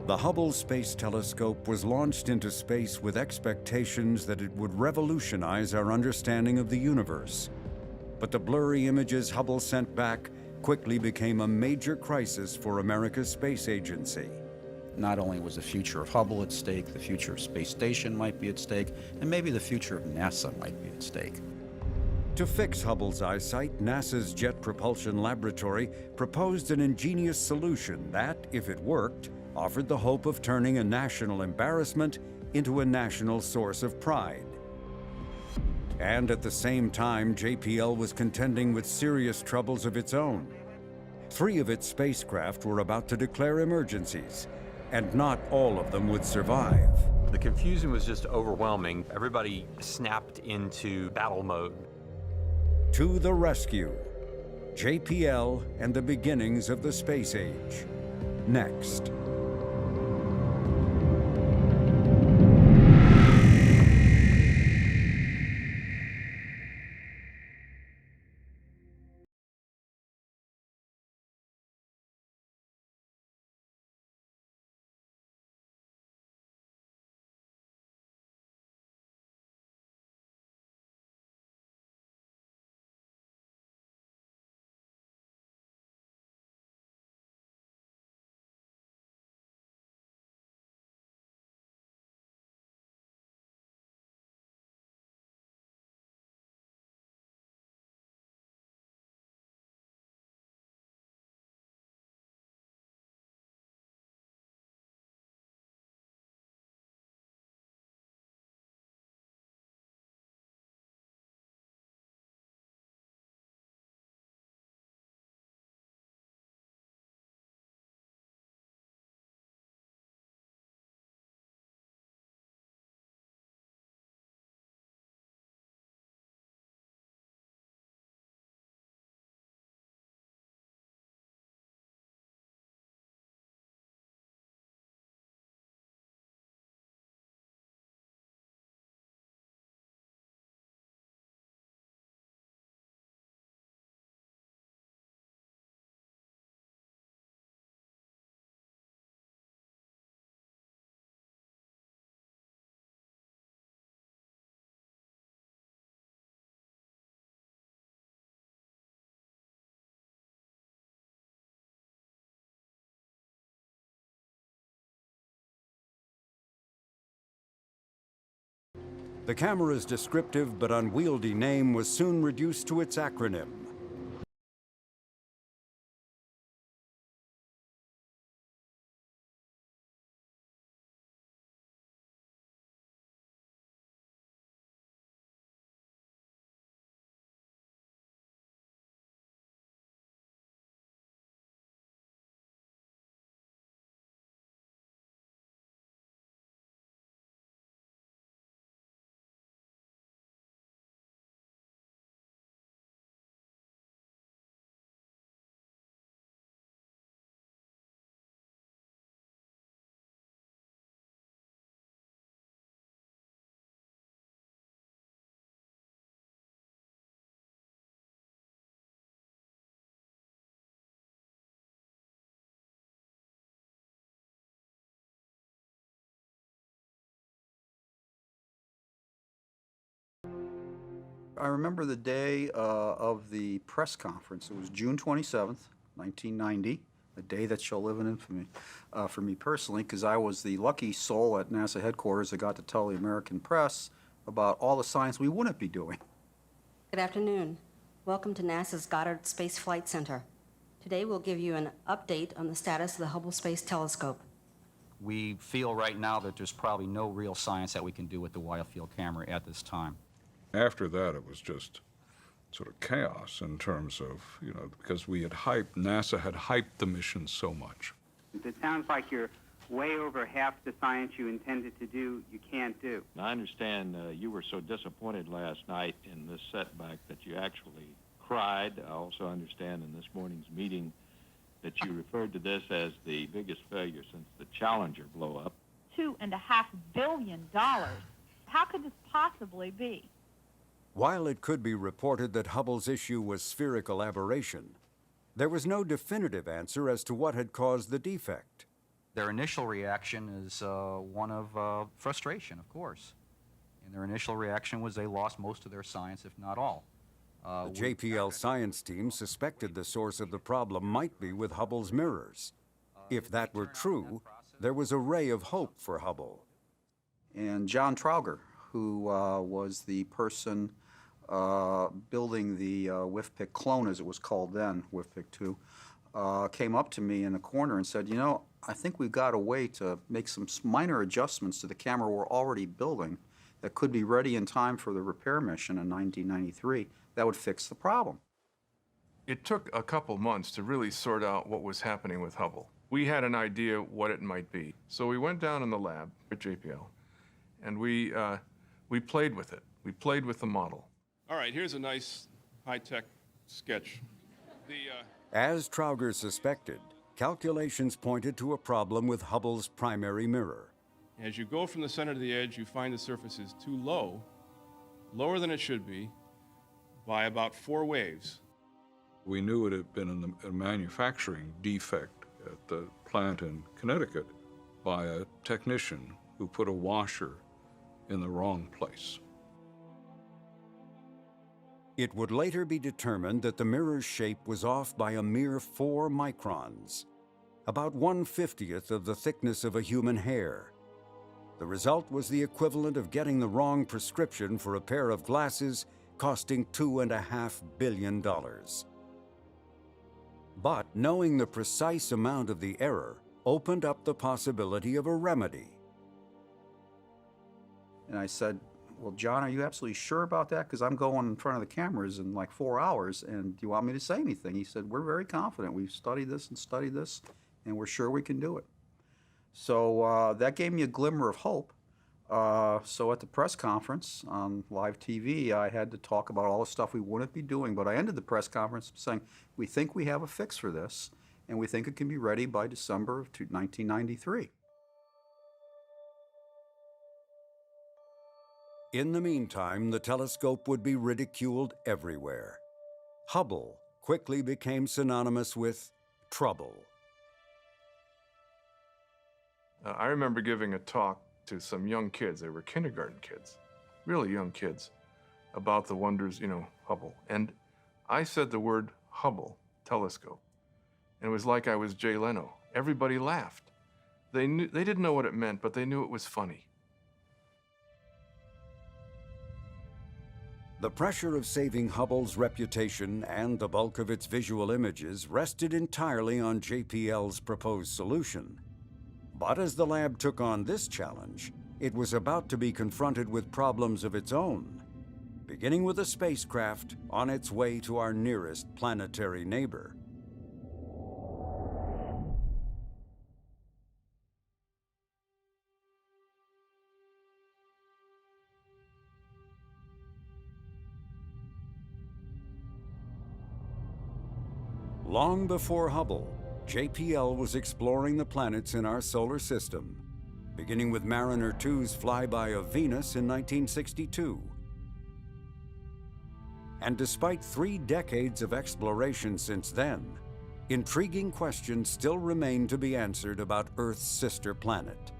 The Hubble Space Telescope was launched into space with expectations that it would revolutionize our understanding of the universe. But the blurry images Hubble sent back quickly became a major crisis for America's space agency. Not only was the future of Hubble at stake, the future of space station might be at stake, and maybe the future of NASA might be at stake. To fix Hubble's eyesight, NASA's Jet Propulsion Laboratory proposed an ingenious solution that, if it worked, offered the hope of turning a national embarrassment into a national source of pride. And at the same time, JPL was contending with serious troubles of its own. 3 of its spacecraft were about to declare emergencies, and not all of them would survive. The confusion was just overwhelming. Everybody snapped into battle mode. To the rescue, JPL and the beginnings of the space age. Next. The camera's descriptive but unwieldy name was soon reduced to its acronym. I remember the day of the press conference. It was June 27th, 1990, a day that shall live in infamy for me personally, because I was the lucky soul at NASA headquarters that got to tell the American press about all the science we wouldn't be doing. Good afternoon. Welcome to NASA's Goddard Space Flight Center. Today we'll give you an update on the status of the Hubble Space Telescope. We feel right now that there's probably no real science that we can do with the wide field camera at this time. After that, it was just sort of chaos in terms of, because we had NASA had hyped the mission so much. It sounds like you're way over half the science you intended to do, you can't do. I understand you were so disappointed last night in this setback that you actually cried. I also understand in this morning's meeting that you referred to this as the biggest failure since the Challenger blow-up. $2.5 billion. How could this possibly be? While it could be reported that Hubble's issue was spherical aberration, there was no definitive answer as to what had caused the defect. Their initial reaction is one of frustration, of course. And their initial reaction was they lost most of their science, if not all. The JPL science team suspected the source of the problem might be with Hubble's mirrors. If that were true, there was a ray of hope for Hubble. And John Trauger, who was the person building the WIFPIC clone, as it was called then, WIFPIC 2, came up to me in a corner and said, you know, I think we've got a way to make some minor adjustments to the camera we're already building that could be ready in time for the repair mission in 1993 that would fix the problem. It took a couple months to really sort out what was happening with Hubble. We had an idea what it might be. So we went down in the lab at JPL, and we played with it. We played with the model. All right, here's a nice high-tech sketch. As Trauger suspected, calculations pointed to a problem with Hubble's primary mirror. As you go from the center to the edge, you find the surface is too low, lower than it should be, by about 4 waves. We knew it had been a manufacturing defect at the plant in Connecticut by a technician who put a washer in the wrong place. It would later be determined that the mirror's shape was off by a mere 4 microns, about 1/50th of the thickness of a human hair. The result was the equivalent of getting the wrong prescription for a pair of glasses costing $2.5 billion. But knowing the precise amount of the error opened up the possibility of a remedy. And I said, well, John, are you absolutely sure about that? Because I'm going in front of the cameras in like 4 hours, and do you want me to say anything? He said, we're very confident. We've studied this, and we're sure we can do it. So that gave me a glimmer of hope. So at the press conference on live TV, I had to talk about all the stuff we wouldn't be doing, but I ended the press conference saying, we think we have a fix for this, and we think it can be ready by December of 1993. In the meantime, the telescope would be ridiculed everywhere. Hubble quickly became synonymous with trouble. I remember giving a talk to some young kids. They were kindergarten kids, really young kids, about the wonders, Hubble. And I said the word Hubble telescope. And it was like I was Jay Leno. Everybody laughed. They didn't know what it meant, but they knew it was funny. The pressure of saving Hubble's reputation and the bulk of its visual images rested entirely on JPL's proposed solution. But as the lab took on this challenge, it was about to be confronted with problems of its own, beginning with a spacecraft on its way to our nearest planetary neighbor. Long before Hubble, JPL was exploring the planets in our solar system, beginning with Mariner 2's flyby of Venus in 1962. And despite 3 decades of exploration since then, intriguing questions still remain to be answered about Earth's sister planet.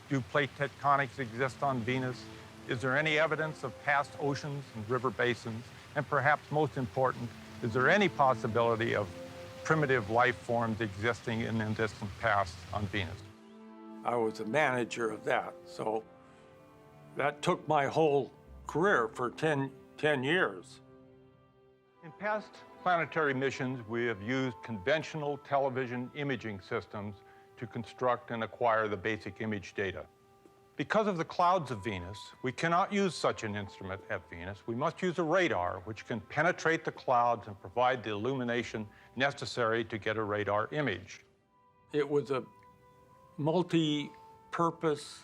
Do plate tectonics exist on Venus? Is there any evidence of past oceans and river basins? And perhaps most important, is there any possibility of primitive life forms existing in the distant past on Venus? I was a manager of that, so that took my whole career for 10 years. In past planetary missions, we have used conventional television imaging systems to construct and acquire the basic image data. Because of the clouds of Venus, we cannot use such an instrument at Venus. We must use a radar, which can penetrate the clouds and provide the illumination necessary to get a radar image. It was a multi-purpose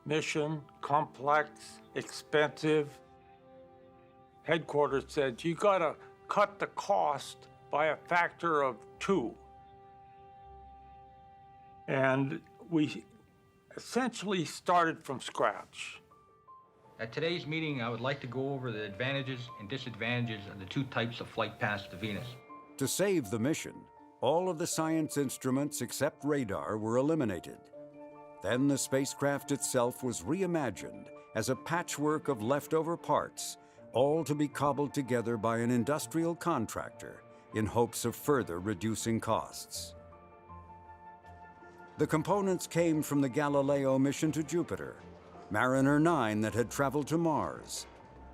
mission, complex, expensive. Headquarters said, you gotta cut the cost by a factor of 2. And we essentially started from scratch. At today's meeting, I would like to go over the advantages and disadvantages of the 2 types of flight paths to Venus. To save the mission, All of the science instruments except radar were eliminated. Then the spacecraft itself was reimagined as a patchwork of leftover parts, all to be cobbled together by an industrial contractor in hopes of further reducing costs. The components came from the Galileo mission to Jupiter, Mariner 9 that had traveled to Mars,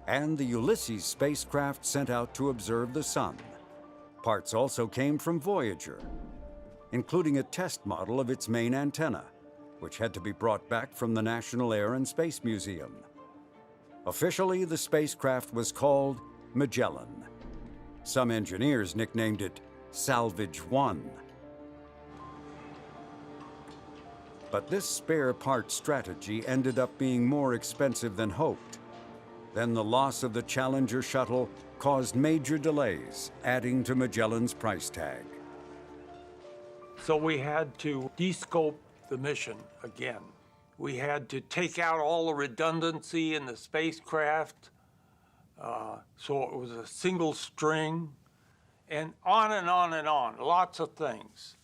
and the Ulysses spacecraft sent out to observe the Sun. Parts also came from Voyager, including a test model of its main antenna, which had to be brought back from the National Air and Space Museum. Officially, the spacecraft was called Magellan. Some engineers nicknamed it Salvage 1. But this spare part strategy ended up being more expensive than hoped. Then the loss of the Challenger shuttle caused major delays, adding to Magellan's price tag. So we had to descope the mission again. We had to take out all the redundancy in the spacecraft, so it was a single string, and on and on and on, lots of things.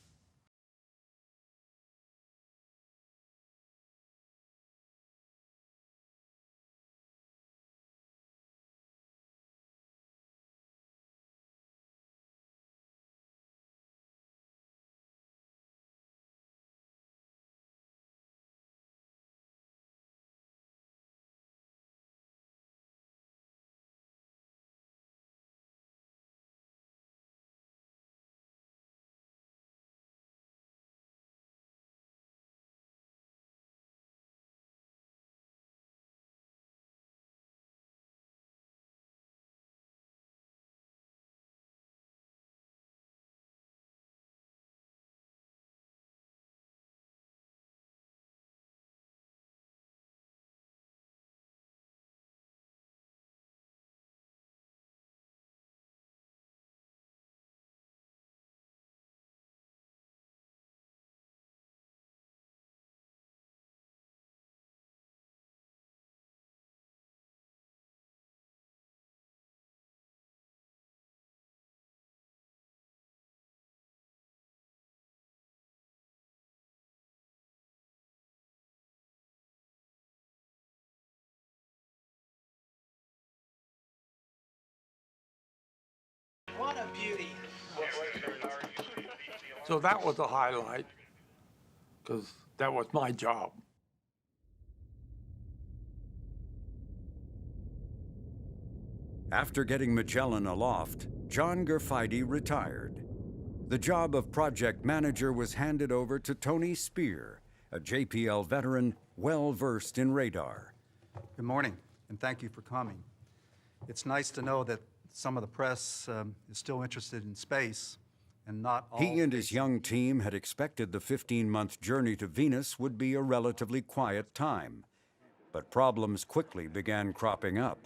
What a beauty. So that was a highlight, because that was my job. After getting Magellan aloft, John Gerfeide retired. The job of project manager was handed over to Tony Spear, a JPL veteran well-versed in radar. Good morning, and thank you for coming. It's nice to know that some of the press is still interested in space, and not all. He and his young team had expected the 15-month journey to Venus would be a relatively quiet time, but problems quickly began cropping up.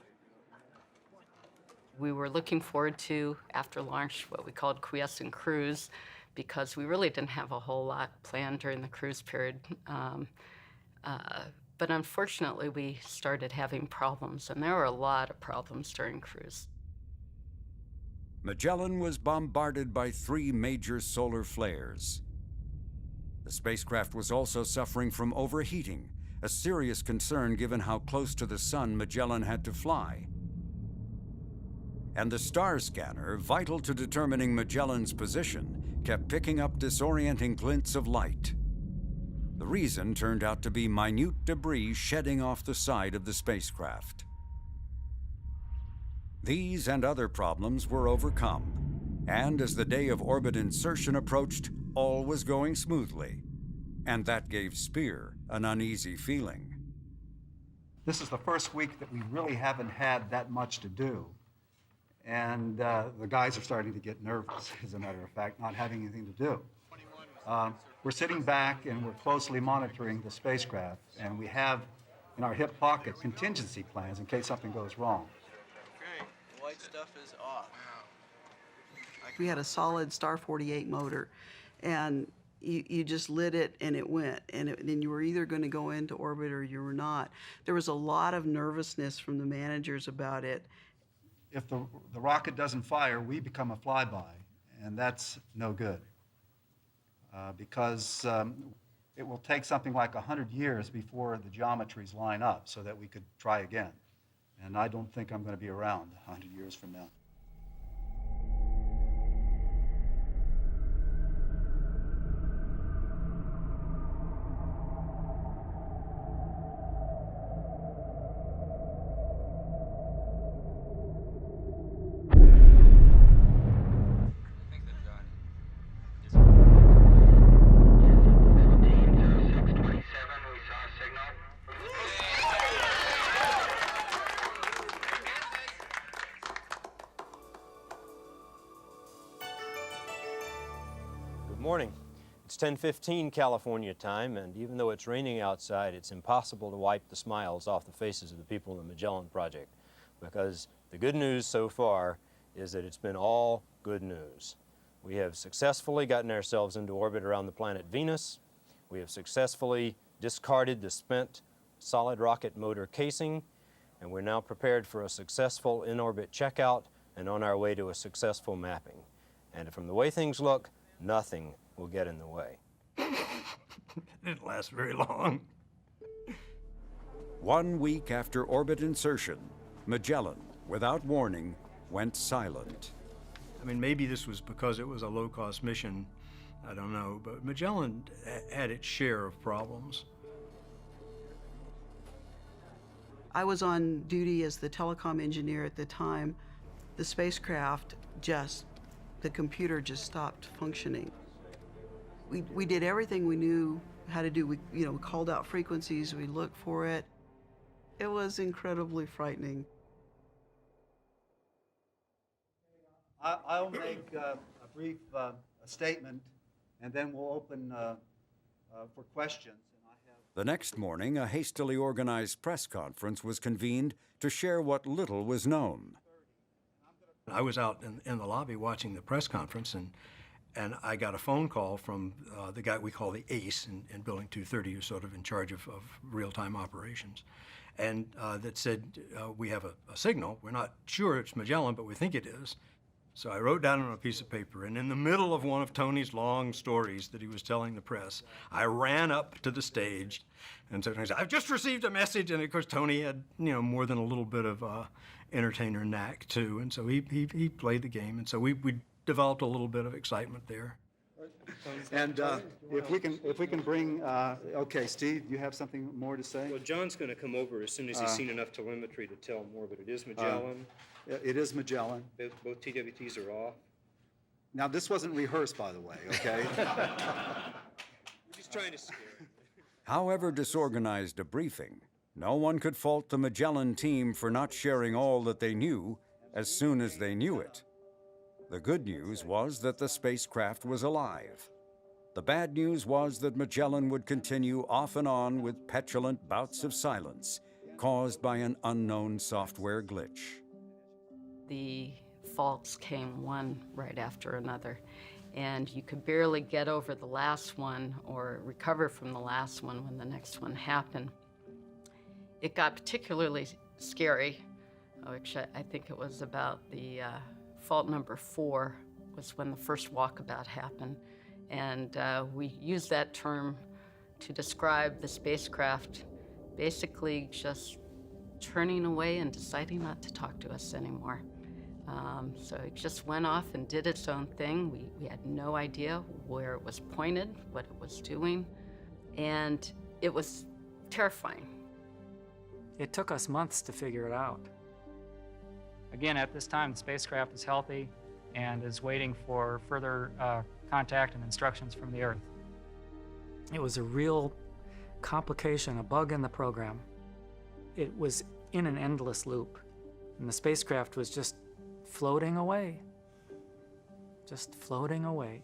We were looking forward to, after launch, what we called quiescent cruise, because we really didn't have a whole lot planned during the cruise period. But unfortunately, we started having problems, and there were a lot of problems during cruise. Magellan was bombarded by 3 major solar flares. The spacecraft was also suffering from overheating, a serious concern given how close to the sun Magellan had to fly. And the star scanner, vital to determining Magellan's position, kept picking up disorienting glints of light. The reason turned out to be minute debris shedding off the side of the spacecraft. These and other problems were overcome, and as the day of orbit insertion approached, all was going smoothly. And that gave Spear an uneasy feeling. This is the first week that we really haven't had that much to do. And the guys are starting to get nervous, as a matter of fact, not having anything to do. We're sitting back and we're closely monitoring the spacecraft, and we have in our hip pocket contingency plans in case something goes wrong. Okay, the white stuff is off. We had a solid Star 48 motor, and you just lit it and it went, and then you were either going to go into orbit or you were not. There was a lot of nervousness from the managers about it. If the rocket doesn't fire, we become a flyby, and that's no good. because it will take something like 100 years before the geometries line up so that we could try again. And I don't think I'm going to be around 100 years from now. Morning. It's 10:15 California time, and even though it's raining outside, it's impossible to wipe the smiles off the faces of the people in the Magellan project, because the good news so far is that it's been all good news. We have successfully gotten ourselves into orbit around the planet Venus. We have successfully discarded the spent solid rocket motor casing, and we're now prepared for a successful in-orbit checkout and on our way to a successful mapping. And from the way things look, nothing will get in the way. It didn't last very long. 1 week after orbit insertion, Magellan, without warning, went silent. I mean, maybe this was because it was a low-cost mission. I don't know, but Magellan had its share of problems. I was on duty as the telecom engineer at the time. The spacecraft the computer just stopped functioning. We did everything we knew how to do. We called out frequencies, we looked for it. It was incredibly frightening. I'll make a brief statement, and then we'll open for questions. The next morning, a hastily organized press conference was convened to share what little was known. I was out in the lobby watching the press conference, and I got a phone call from the guy we call the ace in Building 230, who's sort of in charge of real-time operations, and that said, we have a signal. We're not sure it's Magellan, but we think it is. So I wrote down on a piece of paper, and in the middle of one of Tony's long stories that he was telling the press, I ran up to the stage, and so Tony said, I've just received a message, and of course Tony had, more than a little bit of entertainer knack too, and so he played the game, and so we developed a little bit of excitement there. And if we can bring, okay, Steve, you have something more to say? Well, John's going to come over as soon as he's seen enough telemetry to tell more, but it is Magellan. It is Magellan. Both TWTs are off. Now, this wasn't rehearsed, by the way, okay? We're just trying to scare him. However disorganized a briefing, no one could fault the Magellan team for not sharing all that they knew as soon as they knew it. The good news was that the spacecraft was alive. The bad news was that Magellan would continue off and on with petulant bouts of silence caused by an unknown software glitch. The faults came one right after another, and you could barely get over the last one or recover from the last one when the next one happened. It got particularly scary, which I think it was about the fault number 4 was when the first walkabout happened. And we used that term to describe the spacecraft basically just turning away and deciding not to talk to us anymore. So it just went off and did its own thing. We had no idea where it was pointed, what it was doing, and it was terrifying. It took us months to figure it out. Again, at this time, the spacecraft is healthy and is waiting for further contact and instructions from the Earth. It was a real complication, a bug in the program. It was in an endless loop, and the spacecraft was just floating away. Just floating away.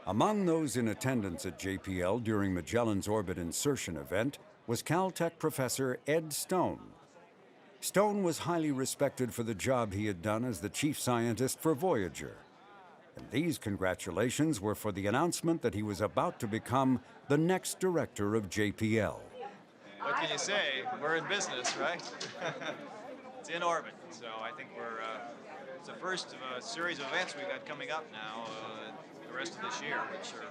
Among those in attendance at JPL during Magellan's orbit insertion event was Caltech professor Ed Stone. Stone was highly respected for the job he had done as the chief scientist for Voyager. And these congratulations were for the announcement that he was about to become the next director of JPL. What can you say? We're in business, right? It's in orbit, so I think it's the first of a series of events we've got coming up now the rest of this year, which are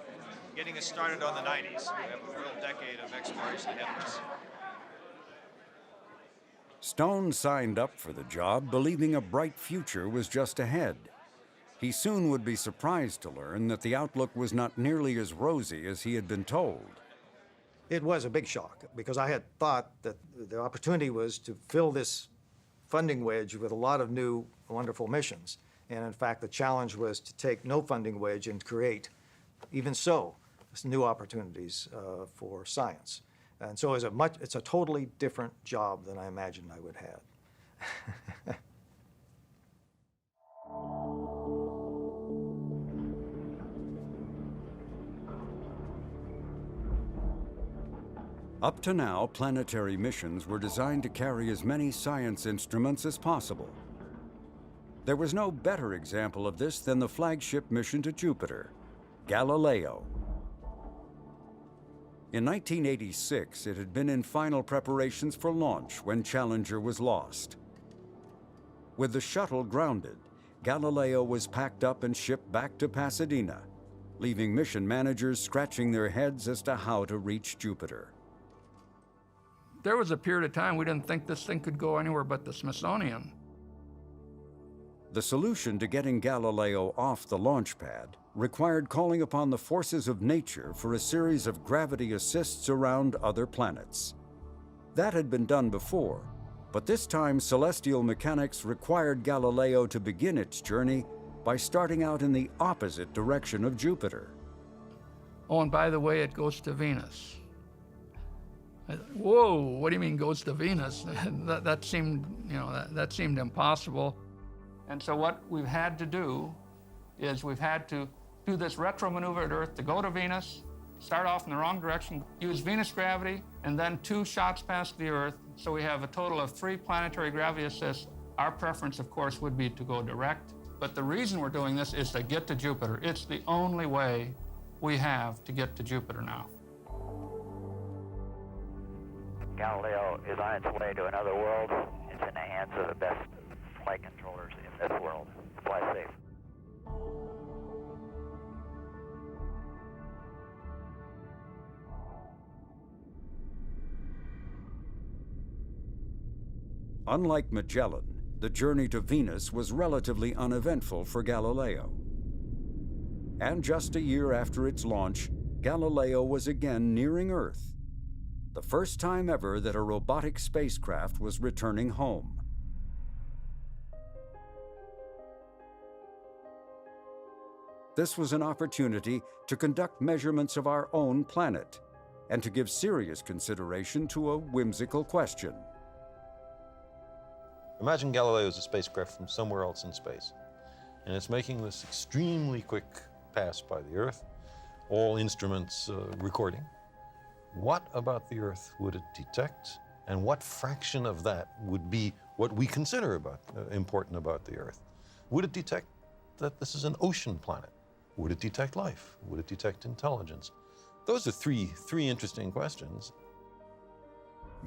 getting us started on the 90s. We have a real decade of exploration ahead of us. Stone signed up for the job believing a bright future was just ahead. He soon would be surprised to learn that the outlook was not nearly as rosy as he had been told. It was a big shock because I had thought that the opportunity was to fill this funding wedge with a lot of new, wonderful missions. And in fact, the challenge was to take no funding wedge and create, even so, new opportunities for science. And so it's a totally different job than I imagined I would have. Up to now, planetary missions were designed to carry as many science instruments as possible. There was no better example of this than the flagship mission to Jupiter, Galileo. In 1986, it had been in final preparations for launch when Challenger was lost. With the shuttle grounded, Galileo was packed up and shipped back to Pasadena, leaving mission managers scratching their heads as to how to reach Jupiter. There was a period of time we didn't think this thing could go anywhere but the Smithsonian. The solution to getting Galileo off the launch pad required calling upon the forces of nature for a series of gravity assists around other planets. That had been done before, but this time celestial mechanics required Galileo to begin its journey by starting out in the opposite direction of Jupiter. Oh, and by the way, it goes to Venus. Whoa, what do you mean goes to Venus? that seemed, that seemed impossible. And so what we've had to do is we've had to do this retro maneuver at Earth to go to Venus, start off in the wrong direction, use Venus gravity, and then 2 shots past the Earth. So we have a total of 3 planetary gravity assists. Our preference, of course, would be to go direct. But the reason we're doing this is to get to Jupiter. It's the only way we have to get to Jupiter now. Galileo is on its way to another world. It's in the hands of the best flight controllers in this world. Fly safe. Unlike Magellan, the journey to Venus was relatively uneventful for Galileo. And just a year after its launch, Galileo was again nearing Earth, the first time ever that a robotic spacecraft was returning home. This was an opportunity to conduct measurements of our own planet and to give serious consideration to a whimsical question. Imagine Galileo is a spacecraft from somewhere else in space, and it's making this extremely quick pass by the Earth, all instruments recording. What about the Earth would it detect, and what fraction of that would be what we consider important about the Earth? Would it detect that this is an ocean planet? Would it detect life? Would it detect intelligence? Those are three interesting questions.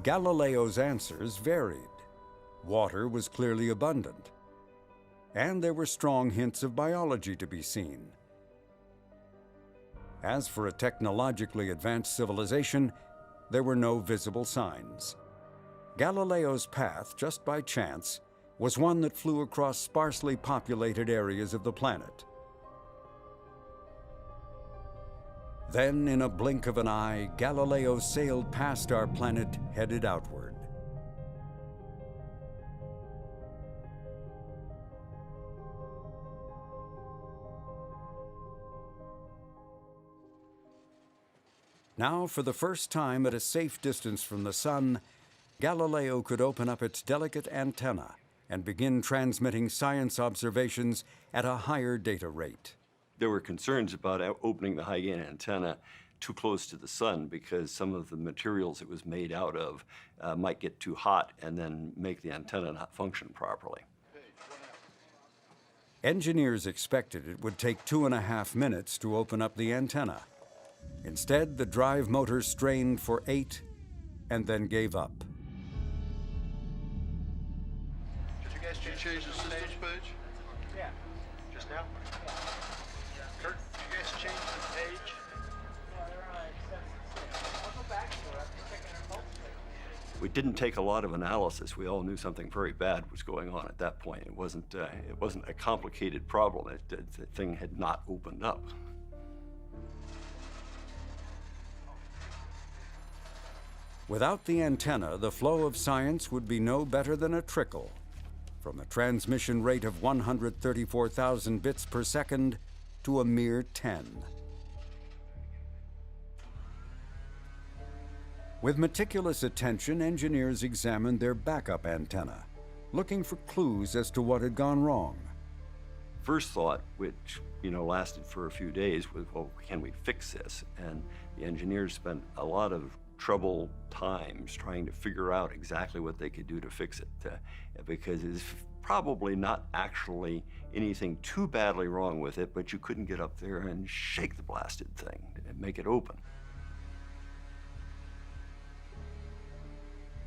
Galileo's answers varied. Water was clearly abundant, and there were strong hints of biology to be seen. As for a technologically advanced civilization, there were no visible signs. Galileo's path, just by chance, was one that flew across sparsely populated areas of the planet. Then, in a blink of an eye, Galileo sailed past our planet, headed outward. Now, for the first time at a safe distance from the sun, Galileo could open up its delicate antenna and begin transmitting science observations at a higher data rate. There were concerns about opening the high-gain antenna too close to the sun because some of the materials it was made out of might get too hot and then make the antenna not function properly. Engineers expected it would take 2.5 minutes to open up the antenna. Instead, the drive motor strained for 8 and then gave up. Did you guys change the systems page? Yeah. Just now? Kurt, did you guys change the page? Yeah, they're on I'll go back to it. I'm checking our pulse rate. We didn't take a lot of analysis. We all knew something very bad was going on at that point. It wasn't a complicated problem. The thing had not opened up. Without the antenna, the flow of science would be no better than a trickle, from a transmission rate of 134,000 bits per second to a mere 10. With meticulous attention, engineers examined their backup antenna, looking for clues as to what had gone wrong. First thought, which lasted for a few days, was, well, can we fix this? And the engineers spent a lot of trouble times trying to figure out exactly what they could do to fix it, because it's probably not actually anything too badly wrong with it, but you couldn't get up there and shake the blasted thing and make it open.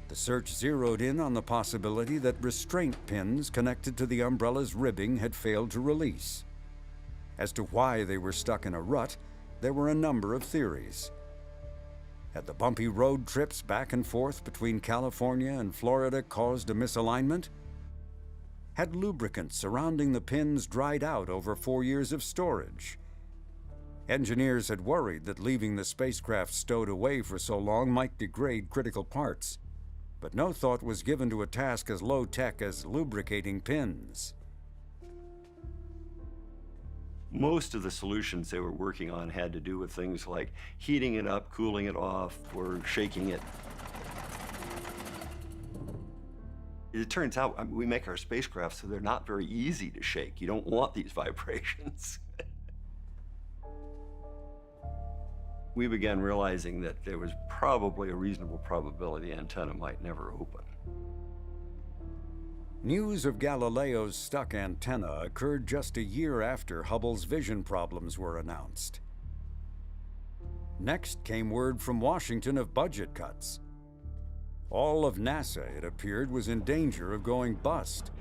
The search zeroed in on the possibility that restraint pins connected to the umbrella's ribbing had failed to release. As to why they were stuck in a rut, there were a number of theories. Had the bumpy road trips back and forth between California and Florida caused a misalignment? Had lubricants surrounding the pins dried out over 4 years of storage? Engineers had worried that leaving the spacecraft stowed away for so long might degrade critical parts, but no thought was given to a task as low-tech as lubricating pins. Most of the solutions they were working on had to do with things like heating it up, cooling it off, or shaking it. It turns out we make our spacecraft so they're not very easy to shake. You don't want these vibrations. We began realizing that there was probably a reasonable probability the antenna might never open. News of Galileo's stuck antenna occurred just a year after Hubble's vision problems were announced. Next came word from Washington of budget cuts. All of NASA, it appeared, was in danger of going bust.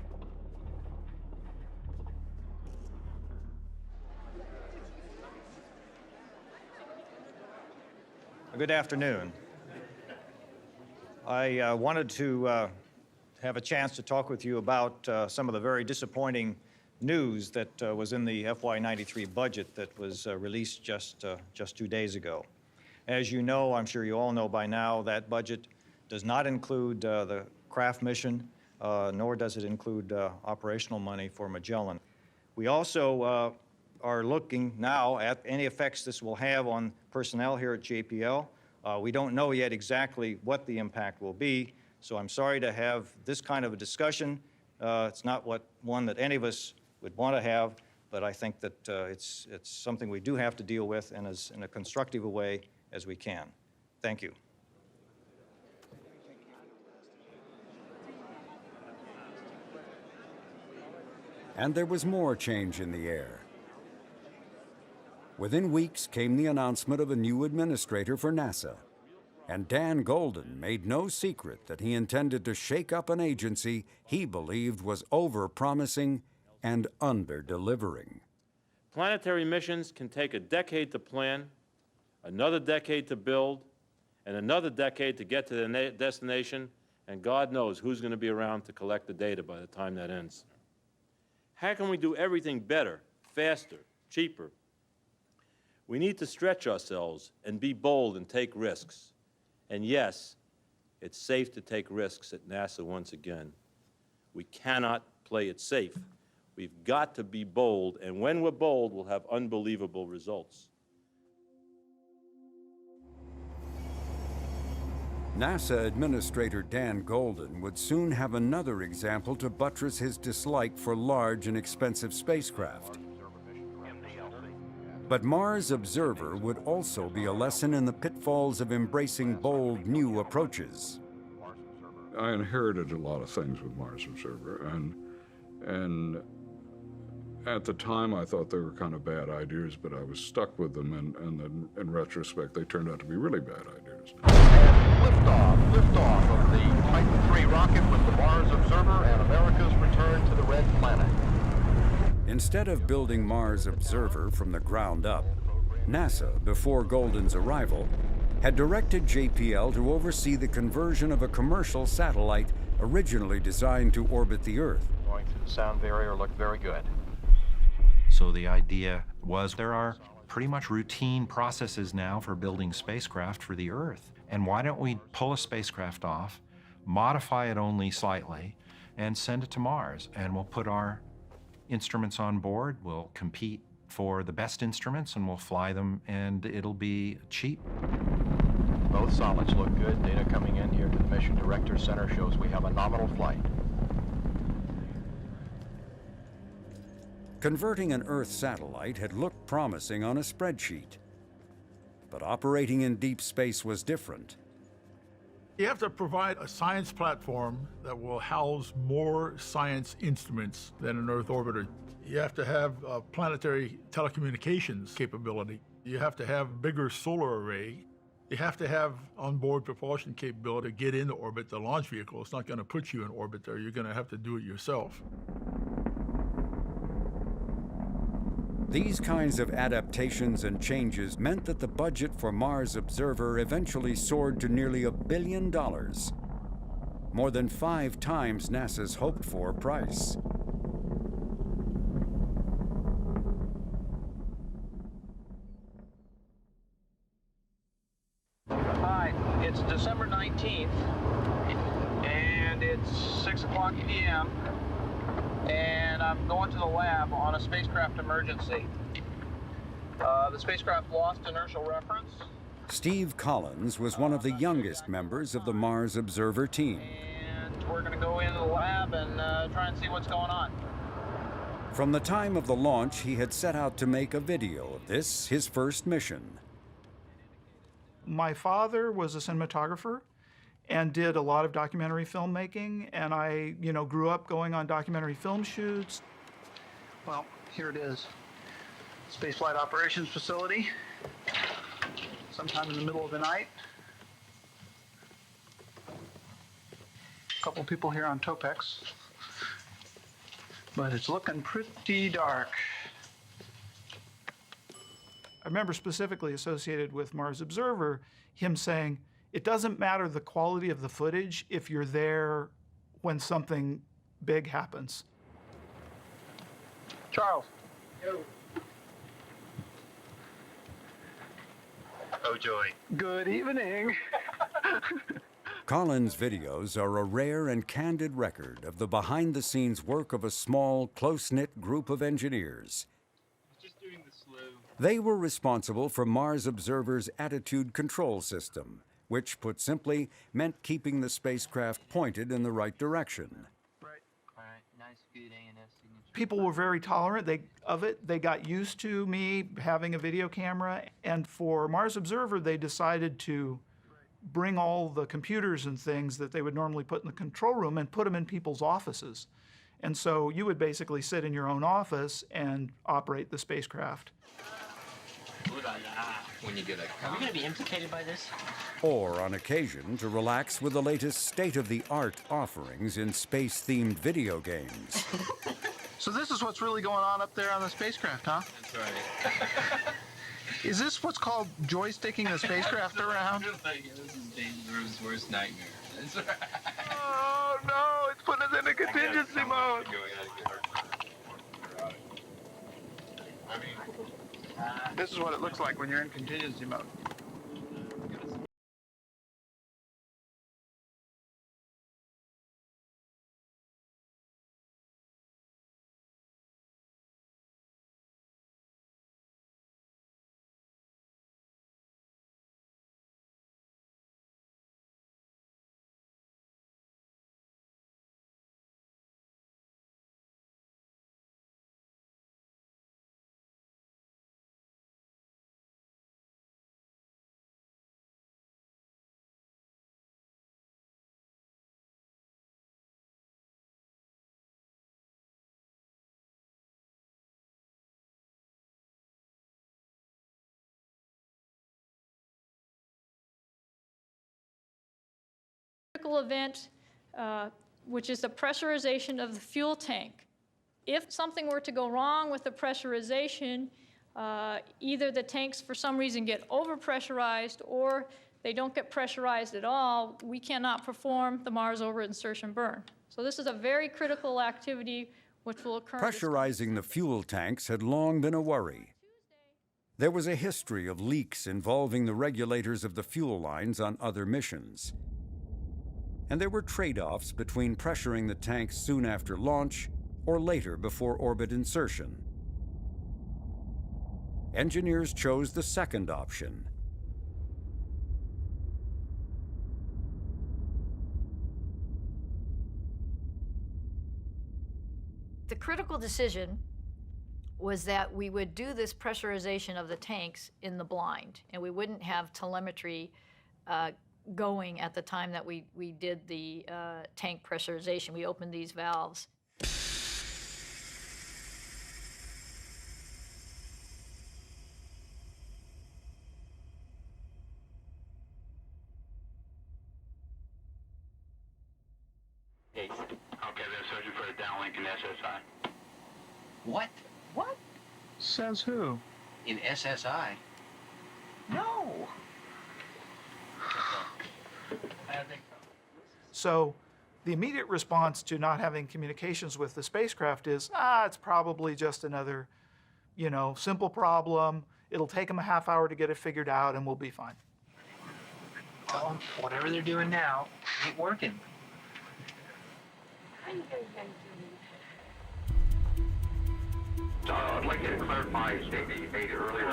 Good afternoon. I wanted to have a chance to talk with you about some of the very disappointing news that was in the FY93 budget that was released just 2 days ago. As you know, I'm sure you all know by now, that budget does not include the craft mission, nor does it include operational money for Magellan. We also are looking now at any effects this will have on personnel here at JPL. We don't know yet exactly what the impact will be, so I'm sorry to have this kind of a discussion. It's not one that any of us would want to have, but I think that it's something we do have to deal with in as in a constructive a way as we can. Thank you. And there was more change in the air. Within weeks came the announcement of a new administrator for NASA, and Dan Golden made no secret that he intended to shake up an agency he believed was over-promising and under-delivering. Planetary missions can take a decade to plan, another decade to build, and another decade to get to the destination, and God knows who's going to be around to collect the data by the time that ends. How can we do everything better, faster, cheaper? We need to stretch ourselves and be bold and take risks. And yes, it's safe to take risks at NASA once again. We cannot play it safe. We've got to be bold, and when we're bold, we'll have unbelievable results. NASA Administrator Dan Golden would soon have another example to buttress his dislike for large and expensive spacecraft. But Mars Observer would also be a lesson in the pitfalls of embracing bold new approaches. I inherited a lot of things with Mars Observer, and At the time, I thought they were kind of bad ideas, but I was stuck with them, and then in retrospect, they turned out to be really bad ideas. Liftoff of the Titan III rocket with the Mars Observer and America's return to the Red Planet. Instead of building Mars Observer from the ground up, NASA, before Golden's arrival, had directed JPL to oversee the conversion of a commercial satellite originally designed to orbit the Earth. Going through the sound barrier looked very good. So the idea was there are pretty much routine processes now for building spacecraft for the Earth. And why don't we pull a spacecraft off, modify it only slightly, and send it to Mars? And we'll put our instruments on board, we'll compete for the best instruments, and we'll fly them, and it'll be cheap. Both solids look good. Data coming in here to the Mission Director Center shows we have a nominal flight. Converting an Earth satellite had looked promising on a spreadsheet. But operating in deep space was different. You have to provide a science platform that will house more science instruments than an Earth orbiter. You have to have planetary telecommunications capability. You have to have bigger solar array. You have to have onboard propulsion capability to get into orbit. The launch vehicle is not going to put you in orbit there. You're going to have to do it yourself. These kinds of adaptations and changes meant that the budget for Mars Observer eventually soared to nearly $1 billion, more than 5 times NASA's hoped-for price. Hi, it's December 19th, and it's 6 o'clock p.m., and I'm going to the lab on a spacecraft emergency. The spacecraft lost inertial reference. Steve Collins was one of the youngest members of the Mars Observer team. And we're going to go into the lab and try and see what's going on. From the time of the launch, he had set out to make a video of this, his first mission. My father was a cinematographer and did a lot of documentary filmmaking, and I, grew up going on documentary film shoots. Well, here it is. Spaceflight Operations Facility. Sometime in the middle of the night. A couple people here on Topex. But it's looking pretty dark. I remember specifically associated with Mars Observer, him saying, it doesn't matter the quality of the footage if you're there when something big happens. Charles. Yo. Oh, joy. Good evening. Collins' videos are a rare and candid record of the behind-the-scenes work of a small, close-knit group of engineers. Just doing the slow. They were responsible for Mars Observer's attitude control system, which, put simply, meant keeping the spacecraft pointed in the right direction. Right. All right. Nice, good A&S signature. People were very tolerant of it. They got used to me having a video camera. And for Mars Observer, they decided to bring all the computers and things that they would normally put in the control room and put them in people's offices. And so you would basically sit in your own office and operate the spacecraft. When you get a... Are we going to be implicated by this? Or, on occasion, to relax with the latest state-of-the-art offerings in space-themed video games. So this is what's really going on up there on the spacecraft, huh? That's right. Is this what's called joysticking the spacecraft around? This is Danger's worst nightmare. That's right. Oh, no, it's putting us into contingency mode. This is what it looks like when you're in contingency mode. critical event, which is the pressurization of the fuel tank. If something were to go wrong with the pressurization, either the tanks for some reason get overpressurized or they don't get pressurized at all, we cannot perform the Mars orbit insertion burn. So this is a very critical activity which will occur. Pressurizing the fuel tanks had long been a worry. There was a history of leaks involving the regulators of the fuel lines on other missions. And there were trade-offs between pressuring the tanks soon after launch or later before orbit insertion. Engineers chose the second option. The critical decision was that we would do this pressurization of the tanks in the blind, and we wouldn't have telemetry going at the time that we did the tank pressurization. We opened these valves. Okay, they're searching for a downlink in SSI. What? What? Says who? In SSI? No. I don't think so. So the immediate response to not having communications with the spacecraft is, it's probably just another, simple problem. It'll take them a half hour to get it figured out and we'll be fine. Tell them whatever they're doing now ain't working. So I'd like you to clarify a statement you made earlier.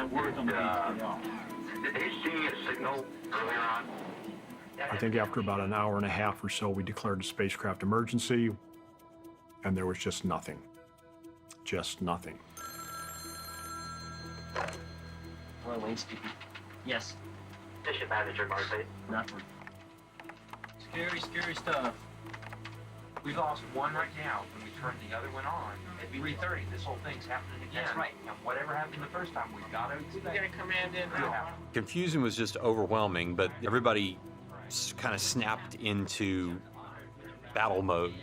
Did they see a signal earlier on? I think after about an hour and a half or so, we declared a spacecraft emergency, and there was just nothing. Just nothing. Hello, Wayne speaking. Yes. Mission manager, Marseille. Nothing. Scary, scary stuff. We lost one right now, and we turned the other one on at 3:30. This whole thing's happening again. That's right. And whatever happened the first time, we've got to expect. We're going to command in now. Confusion was just overwhelming, but everybody kind of snapped into battle mode.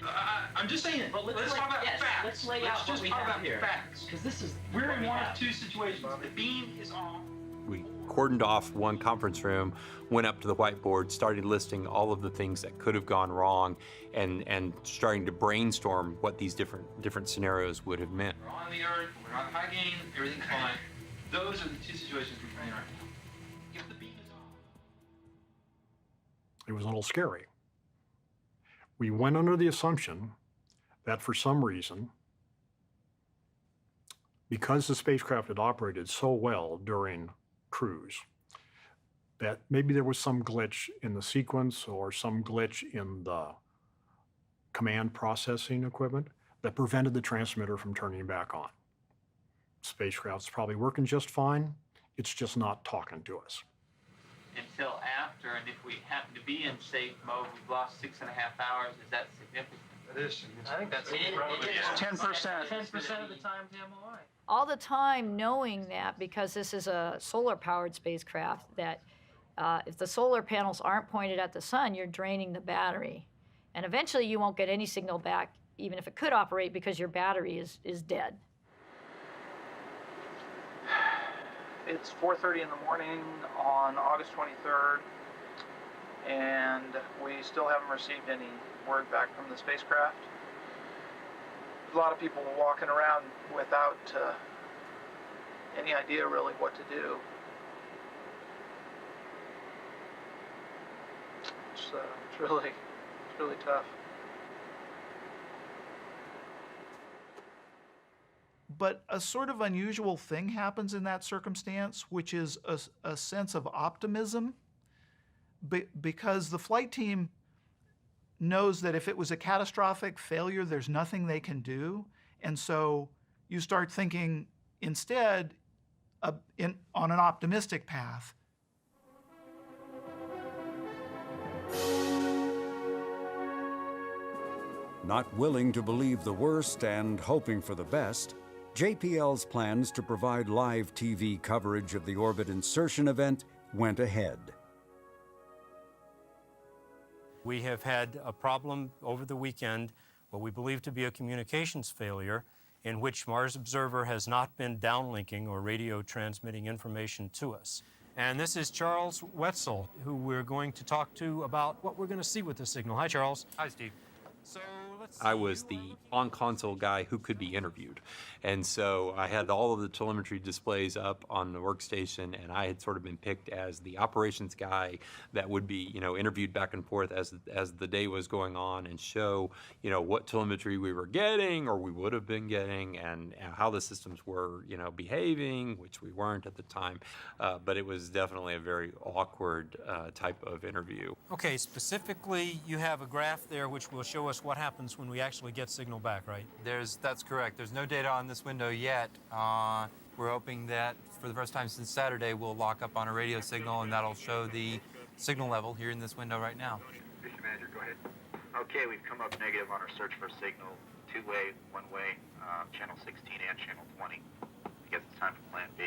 I'm just saying, but let's talk about facts. Let's lay out what we have here. Because this is, we're in one of two situations. The beam is on. We cordoned off one conference room, went up to the whiteboard, started listing all of the things that could have gone wrong, and starting to brainstorm what these different scenarios would have meant. We're on the Earth, we're on high gain, everything's fine. Those are the two situations we're in right now. If the beam is on. It was a little scary. We went under the assumption that for some reason, because the spacecraft had operated so well during cruise, that maybe there was some glitch in the sequence or some glitch in the command processing equipment that prevented the transmitter from turning back on. Spacecraft's probably working just fine. It's just not talking to us. Until after, and if we happen to be in safe mode, we've lost 6.5 hours. Is that significant? It is. I think that's probably 10%. 10% of the time to MOI. All the time knowing that, because this is a solar-powered spacecraft, that if the solar panels aren't pointed at the sun, you're draining the battery. And eventually you won't get any signal back, even if it could operate, because your battery is dead. It's 4:30 in the morning on August 23rd, and we still haven't received any word back from the spacecraft. A lot of people walking around without any idea really what to do. It's really tough. But a sort of unusual thing happens in that circumstance, which is a sense of optimism, because the flight team knows that if it was a catastrophic failure, there's nothing they can do. And so you start thinking instead on an optimistic path. Not willing to believe the worst and hoping for the best, JPL's plans to provide live TV coverage of the orbit insertion event went ahead. We have had a problem over the weekend, what we believe to be a communications failure, in which Mars Observer has not been downlinking or radio transmitting information to us. And this is Charles Wetzel, who we're going to talk to about what we're going to see with the signal. Hi, Charles. Hi, Steve. I was the on-console guy who could be interviewed. And so I had all of the telemetry displays up on the workstation, and I had sort of been picked as the operations guy that would be, interviewed back and forth as the day was going on and show, what telemetry we were getting or we would have been getting and how the systems were, behaving, which we weren't at the time. But it was definitely a very awkward type of interview. Okay, specifically, you have a graph there which will show us what happens when we actually get signal back, right? That's correct. There's no data on this window yet. We're hoping that for the first time since Saturday, we'll lock up on a radio signal, and that'll show the signal level here in this window right now. Mission Manager, go ahead. Okay, we've come up negative on our search for signal. Two-way, one-way, channel 16 and channel 20. I guess it's time for plan B.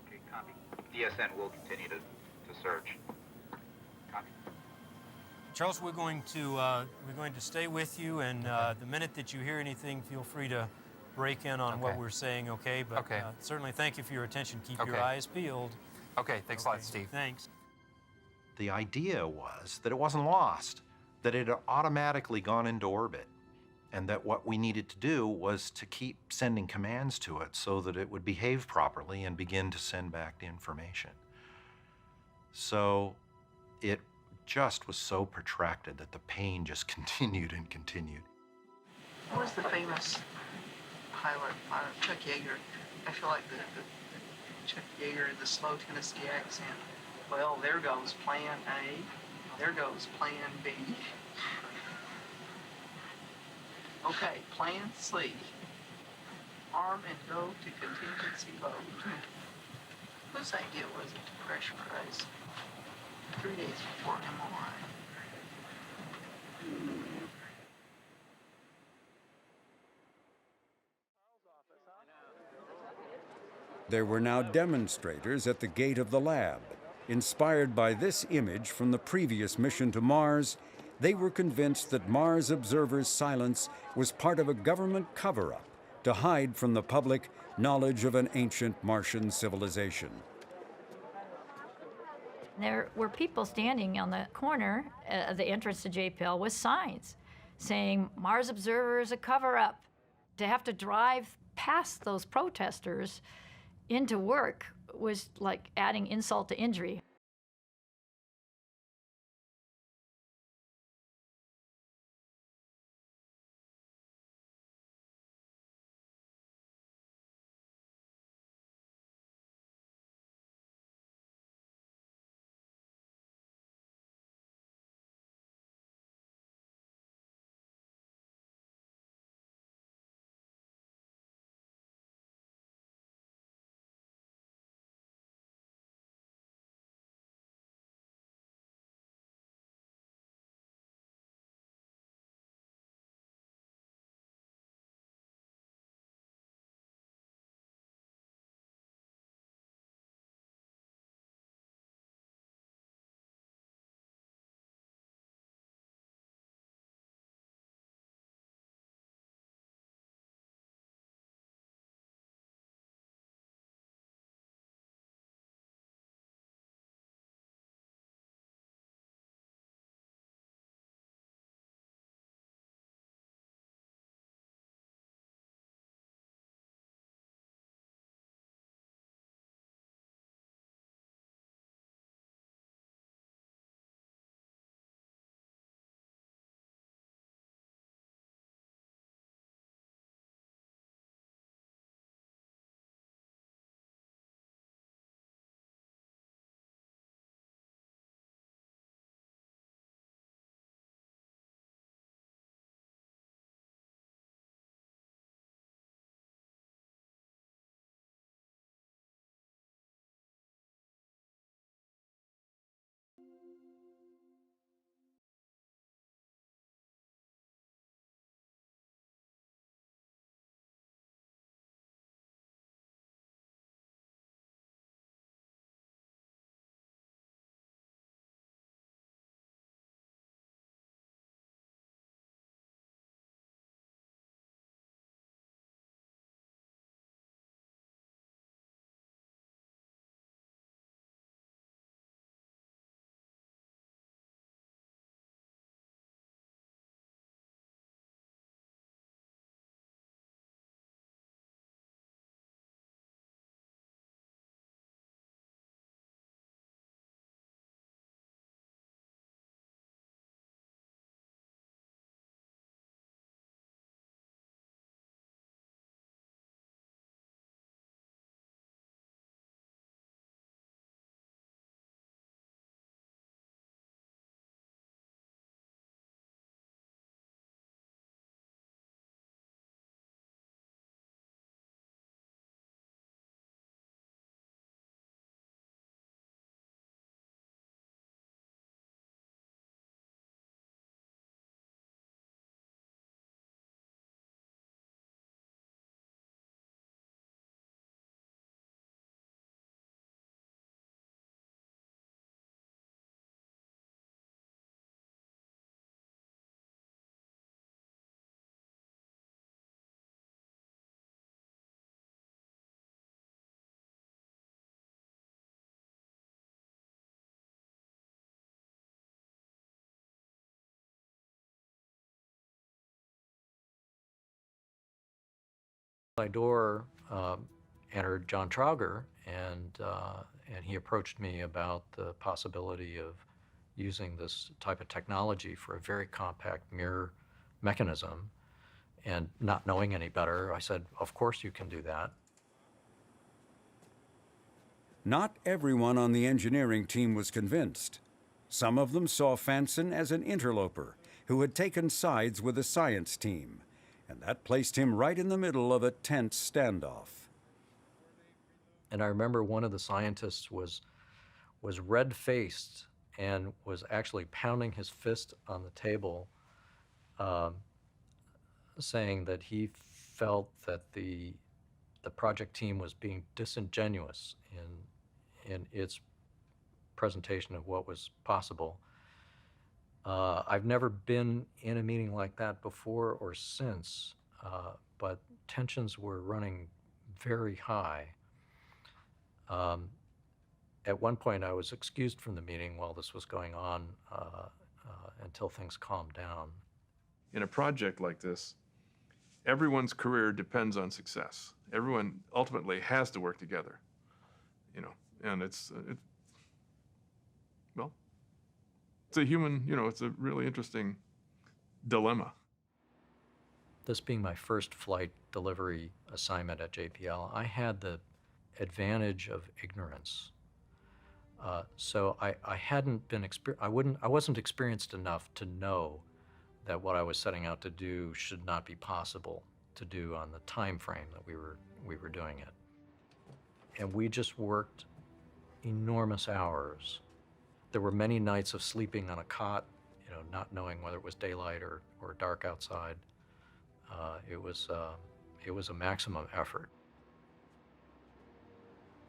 Okay, copy. DSN will continue to search. Copy. Charles, we're going to stay with you, and the minute that you hear anything, feel free to break in on what we're saying, okay? But certainly thank you for your attention. Keep your eyes peeled. Okay, thanks a lot, Steve. Thanks. The idea was that it wasn't lost, that it had automatically gone into orbit, and that what we needed to do was to keep sending commands to it so that it would behave properly and begin to send back the information. So it just was so protracted that the pain just continued and continued. Who was the famous pilot, Chuck Yeager? I feel like the Chuck Yeager, the slow Tennessee accent. Well, there goes plan A, there goes plan B. Okay, plan C. Arm and go to contingency load. Whose idea was it to pressurize 3 days before MRI? There were now demonstrators at the gate of the lab. Inspired by this image from the previous mission to Mars, they were convinced that Mars observers' silence was part of a government cover-up to hide from the public knowledge of an ancient Martian civilization. There were people standing on the corner of the entrance to JPL with signs saying, Mars Observer is a cover-up. To have to drive past those protesters into work was like adding insult to injury. My door entered John Trauger, and he approached me about the possibility of using this type of technology for a very compact mirror mechanism. And not knowing any better, I said, of course you can do that. Not everyone on the engineering team was convinced. Some of them saw Fanson as an interloper who had taken sides with the science team, and that placed him right in the middle of a tense standoff. And I remember one of the scientists was red-faced and was actually pounding his fist on the table, saying that he felt that the project team was being disingenuous in its presentation of what was possible. I've never been in a meeting like that before or since, but tensions were running very high. At one point, I was excused from the meeting while this was going on until things calmed down. In a project like this, everyone's career depends on success. Everyone ultimately has to work together, you know, and it's a human, you know, it's a really interesting dilemma. This being my first flight delivery assignment at JPL, I had the advantage of ignorance. So I hadn't been I wasn't experienced enough to know that what I was setting out to do should not be possible to do on the time frame that we were doing it. And we just worked enormous hours. There were many nights of sleeping on a cot, you know, not knowing whether it was daylight or dark outside. It was a maximum effort.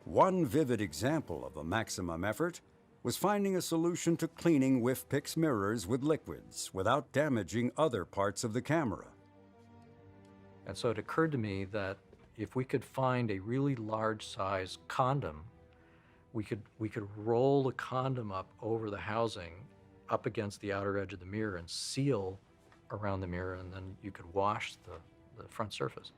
One vivid example of a maximum effort was finding a solution to cleaning WIFPIC's mirrors with liquids without damaging other parts of the camera. And so it occurred to me that if we could find a really large size condom, we could roll the condom up over the housing up against the outer edge of the mirror and seal around the mirror, and then you could wash the front surface.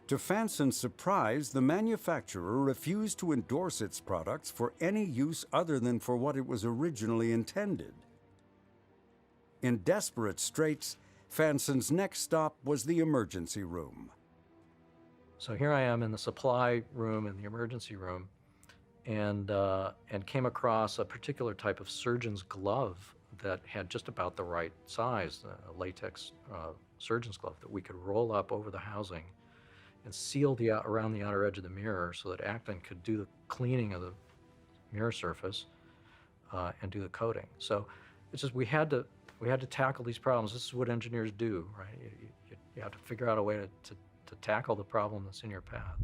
To Fanson's surprise, the manufacturer refused to endorse its products for any use other than for what it was originally intended. In desperate straits, Fanson's next stop was the emergency room. So here I am in the supply room, in the emergency room, and came across a particular type of surgeon's glove that had just about the right size, a latex surgeon's glove that we could roll up over the housing and seal around the outer edge of the mirror so that Acton could do the cleaning of the mirror surface and do the coating. So it's just we had to tackle these problems. This is what engineers do, right? You have to figure out a way to tackle the problem that's in your path.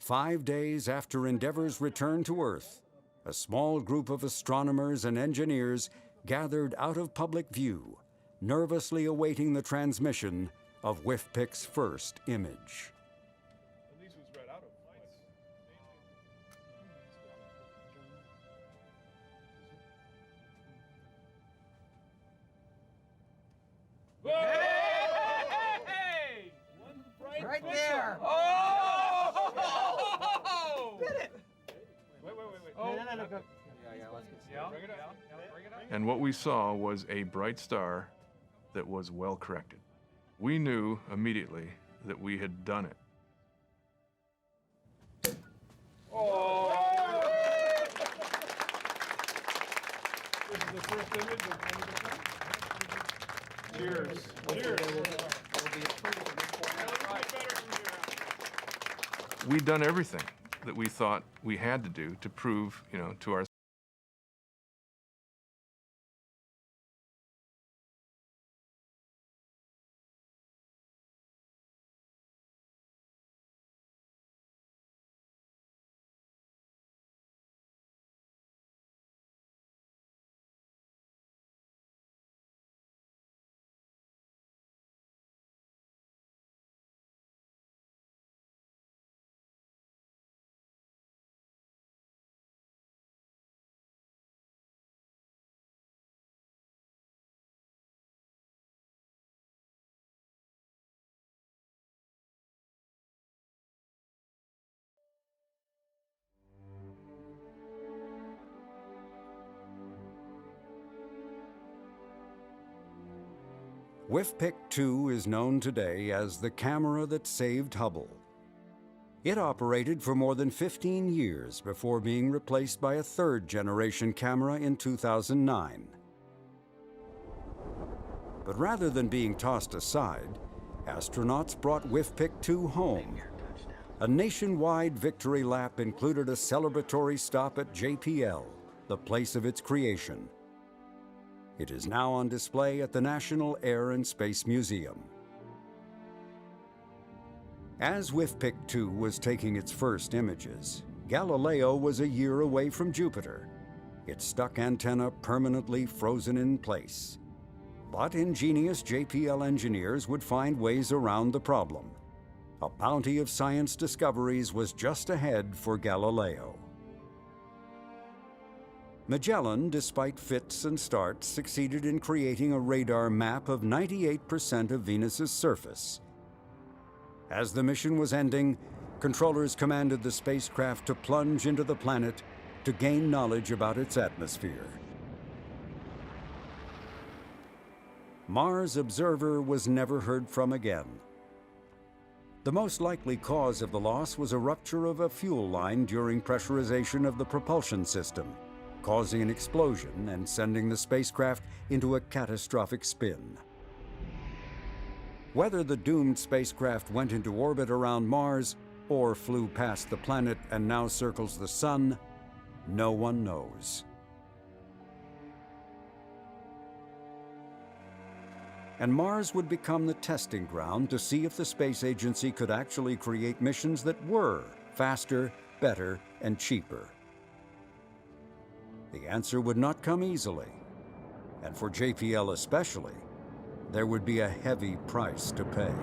5 days after Endeavour's return to Earth, a small group of astronomers and engineers gathered out of public view, nervously awaiting the transmission of WFPIC's first image. Hey! Right there! Oh! Did it! Wait. Oh, no, go. Yeah, let's get bring it up. Bring it up. And what we saw was a bright star that was well corrected. We knew immediately that we had done it. Oh! This is the first image of Cheers. Cheers. We'd done everything that we thought we had to do to prove, to our WFPIC-2 is known today as the camera that saved Hubble. It operated for more than 15 years before being replaced by a third-generation camera in 2009. But rather than being tossed aside, astronauts brought WFPIC-2 home. A nationwide victory lap included a celebratory stop at JPL, the place of its creation. It is now on display at the National Air and Space Museum. As WFPIC-2 was taking its first images, Galileo was a year away from Jupiter, its stuck antenna permanently frozen in place. But ingenious JPL engineers would find ways around the problem. A bounty of science discoveries was just ahead for Galileo. Magellan, despite fits and starts, succeeded in creating a radar map of 98% of Venus's surface. As the mission was ending, controllers commanded the spacecraft to plunge into the planet to gain knowledge about its atmosphere. Mars Observer was never heard from again. The most likely cause of the loss was a rupture of a fuel line during pressurization of the propulsion system, causing an explosion and sending the spacecraft into a catastrophic spin. Whether the doomed spacecraft went into orbit around Mars or flew past the planet and now circles the Sun, no one knows. And Mars would become the testing ground to see if the space agency could actually create missions that were faster, better, and cheaper. The answer would not come easily, and for JPL especially, there would be a heavy price to pay.